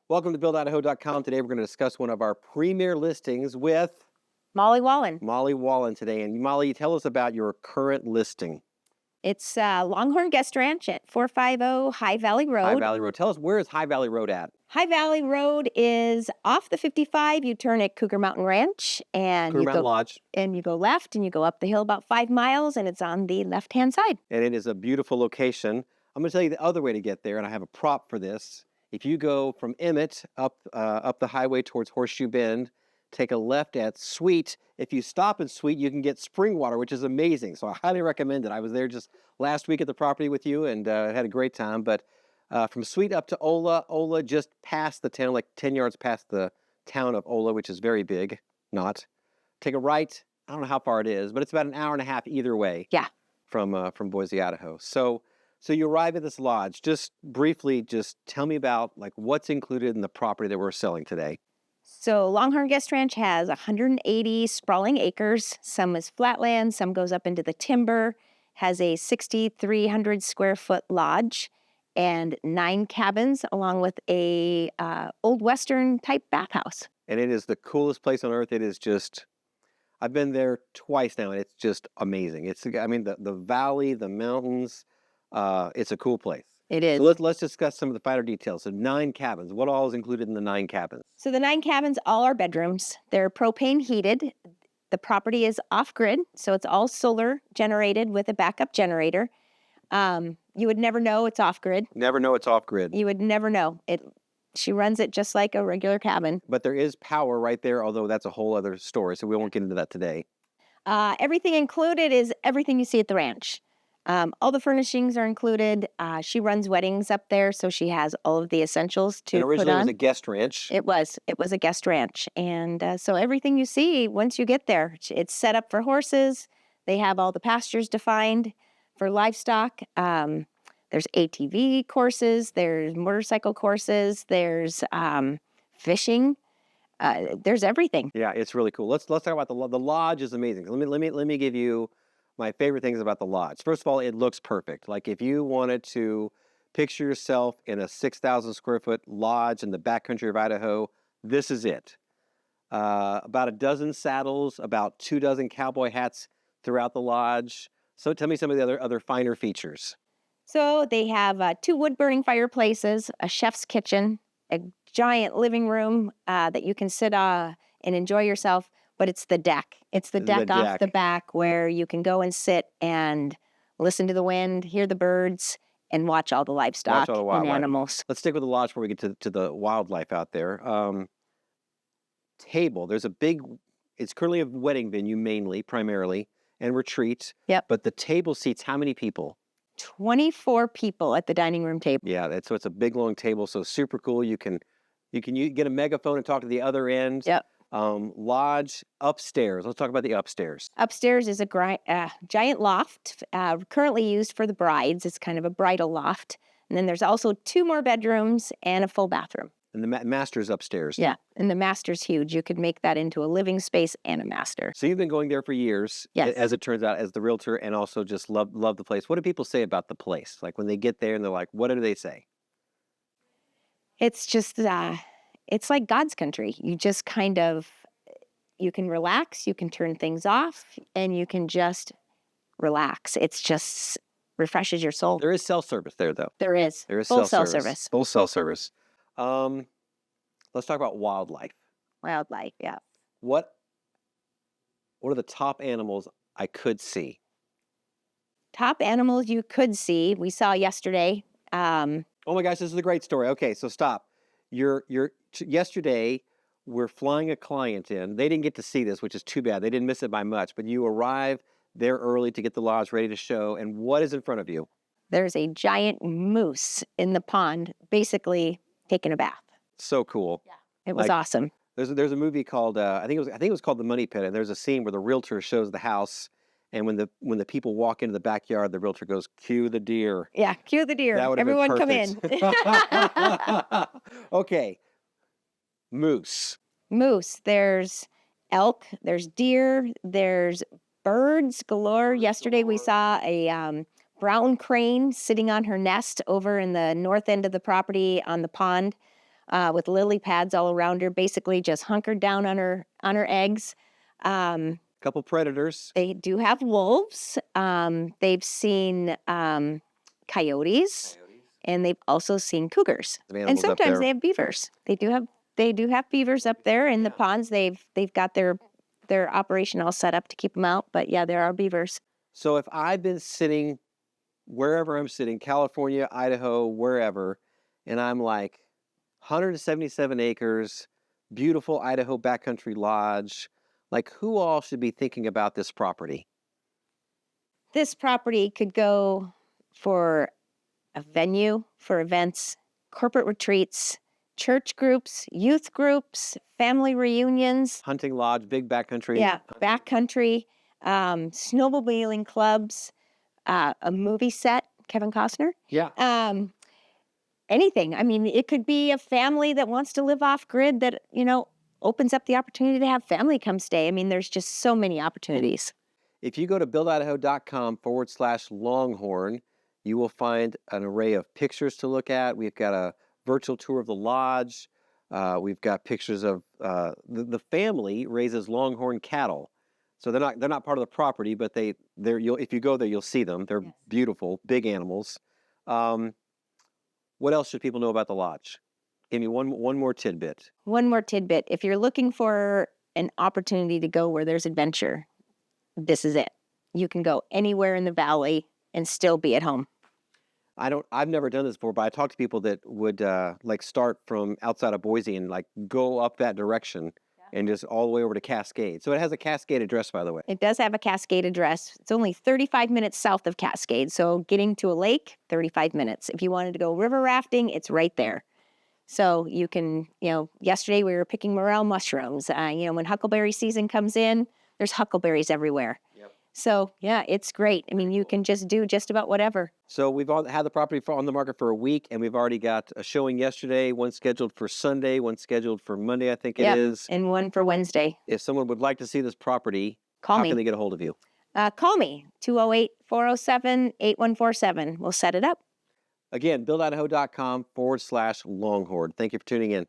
Welcome to BuildIdaho.com. Today we're going to discuss one of our premier listings with Molly Wallin. Molly Wallin today. And Molly, tell us about your current listing. It's Longhorn Guest Ranch at 450 High Valley Road. High Valley Road. Tell us, where is High Valley Road at? High Valley Road is off the 55. You turn at Cougar Mountain Ranch and Cougar Mountain Lodge. And you go left and you go up the hill about 5 miles and it's on the left-hand side. And it is a beautiful location. I'm going to tell you the other way to get there, and I have a prop for this. If you go from Emmett up the highway towards Horseshoe Bend, take a left at Sweet. If you stop in Sweet, you can get spring water, which is amazing. So I highly recommend it. I was there just last week at the property with you and had a great time. But from Sweet up to Ola just past the town, like 10 yards past the town of Ola, which is very big. Not. Take a right. I don't know how far it is, but it's about an hour and a half either way. Yeah. From Boise, Idaho. So you arrive at this lodge. Just briefly, just tell me about like what's included in the property that we're selling today. So Longhorn Guest Ranch has 180 sprawling acres. Some is flatland, some goes up into the timber, has a 6,300 square foot lodge and 9 cabins along with a old Western type bathhouse. And it is the coolest place on earth. It is just, I've been there twice now and it's just amazing. I mean, the valley, the mountains, it's a cool place. It is. So let's discuss some of the finer details. So 9 cabins. What all is included in the 9 cabins? So the 9 cabins all are bedrooms. They're propane heated. The property is off-grid, so it's all solar generated with a backup generator. You would never know it's off-grid. Never know it's off-grid. You would never know. She runs it just like a regular cabin. But there is power right there, although that's a whole other story, so we won't get into that today. Everything included is everything you see at the ranch. All the furnishings are included. She runs weddings up there, so she has all of the essentials to put on. Originally it was a guest ranch. It was a guest ranch. And so everything you see once you get there, it's set up for horses. They have all the pastures defined for livestock. There's ATV courses. There's motorcycle courses. There's fishing. There's everything. Yeah, it's really cool. Let's talk about the lodge. Is amazing. Let me give you my favorite things about the lodge. First of all, it looks perfect. Like if you wanted to picture yourself in a 6,000 square foot lodge in the backcountry of Idaho, this is it. About a dozen saddles, about 2 dozen cowboy hats throughout the lodge. So tell me some of the other finer features. So they have 2 wood-burning fireplaces, a chef's kitchen, a giant living room that you can sit and enjoy yourself. But it's the deck. It's the deck off the back where you can go and sit and listen to the wind, hear the birds, and watch all the livestock and animals. Let's stick with the lodge before we get to the wildlife out there. Table. There's a big, it's currently a wedding venue primarily, and retreat. Yep. But the table seats how many people? 24 people at the dining room table. Yeah, so it's a big, long table, so super cool. You can get a megaphone and talk to the other end. Yep. Lodge upstairs. Let's talk about the upstairs. Upstairs is a giant loft, currently used for the brides. It's kind of a bridal loft. And then there's also 2 more bedrooms and a full bathroom. And the master's upstairs. Yeah, and the master's huge. You could make that into a living space and a master. So you've been going there for years, yes, as it turns out, as the realtor, and also just love the place. What do people say about the place? Like when they get there and they're like, what do they say? It's just... it's like God's country. You just you can relax, you can turn things off, and you can just relax. It's just refreshes your soul. There is cell service there, though. There is. There is full cell service. Full cell service. Let's talk about wildlife. Wildlife, yeah. What are the top animals I could see? Top animals you could see. We saw yesterday. Oh my gosh, this is a great story. Okay, so stop. Yesterday, we're flying a client in. They didn't get to see this, which is too bad. They didn't miss it by much. But you arrive there early to get the lodge ready to show. And what is in front of you? There's a giant moose in the pond, basically taking a bath. So cool. Yeah, it was awesome. There's a movie called I think it was called The Money Pit. And there's a scene where the realtor shows the house. And when the people walk into the backyard, the realtor goes, "Cue the deer." Yeah, cue the deer. Everyone come in. Okay. Moose. There's elk, there's deer, there's birds galore. Yesterday we saw a brown crane sitting on her nest over in the north end of the property on the pond. with lily pads all around her, basically just hunkered down on her eggs. Couple predators. They do have wolves. They've seen coyotes, and they've also seen cougars. And sometimes they have beavers. They do have beavers up there in the ponds. They've got their operation all set up to keep them out. But yeah, there are beavers. So if I've been sitting wherever I'm sitting, California, Idaho, wherever, and I'm like 177 acres, beautiful Idaho backcountry lodge, like who all should be thinking about this property? This property could go for a venue for events, corporate retreats, church groups, youth groups, family reunions. Hunting lodge, big backcountry. Yeah, backcountry, snowmobiling clubs, a movie set, Kevin Costner. Yeah. Anything. I mean, it could be a family that wants to live off grid that, opens up the opportunity to have family come stay. I mean, there's just so many opportunities. If you go to buildidaho.com/Longhorn, you will find an array of pictures to look at. We've got a virtual tour of the lodge. We've got pictures of the family raises Longhorn cattle. So they're not part of the property, but if you go there, you'll see them. They're beautiful, big animals. What else should people know about the lodge? Give me one more tidbit. One more tidbit. If you're looking for an opportunity to go where there's adventure, this is it. You can go anywhere in the valley and still be at home. I've never done this before, but I talked to people that would start from outside of Boise and go up that direction and just all the way over to Cascade. So it has a Cascade address, by the way. It does have a Cascade address. It's only 35 minutes south of Cascade. So getting to a lake, 35 minutes. If you wanted to go river rafting, it's right there. So you can, yesterday we were picking morel mushrooms. When huckleberry season comes in, there's huckleberries everywhere. Yep. So yeah, it's great. I mean, you can just do just about whatever. So we've had the property on the market for a week, and we've already got a showing yesterday, one scheduled for Sunday, one scheduled for Monday, I think it is. And one for Wednesday. If someone would like to see this property, Call me. How can they get a hold of you? Call me, 208-407-8147. We'll set it up. Again, buildidaho.com/Longhorn. Thank you for tuning in.